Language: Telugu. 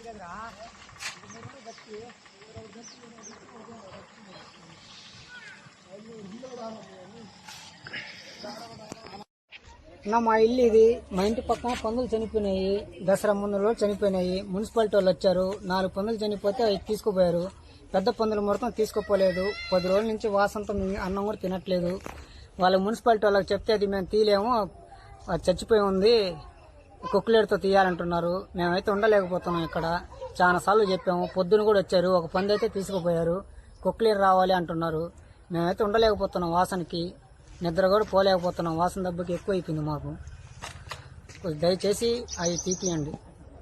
మా ఇల్లు ఇది. మా ఇంటి పక్కన పందులు చనిపోయినాయి. దసరా ముందు రోజు చనిపోయినాయి. మున్సిపాలిటీ వాళ్ళు వచ్చారు. 4 పందులు చనిపోతే అవి తీసుకుపోయారు. పెద్ద పందులు మొత్తం తీసుకుపోలేదు. 10 రోజుల నుంచి వాసంతో అన్నం కూడా తినట్లేదు. వాళ్ళ మున్సిపాలిటీ వాళ్ళకి చెప్తే అది మేము తీయలేము, అది చచ్చిపోయి ఉంది, కుక్కులేరుతో తీయాలంటున్నారు. మేమైతే ఉండలేకపోతున్నాం ఇక్కడ. చాలా సార్లు చెప్పాము. పొద్దున కూడా వచ్చారు. ఒక పంది అయితే తీసుకుపోయారు. కుక్కులేరు రావాలి అంటున్నారు. మేమైతే ఉండలేకపోతున్నాం. వాసనకి నిద్ర కూడా పోలేకపోతున్నాం. వాసన దెబ్బకి ఎక్కువ అయిపోయింది మాకు. దయచేసి అవి తీపియండి.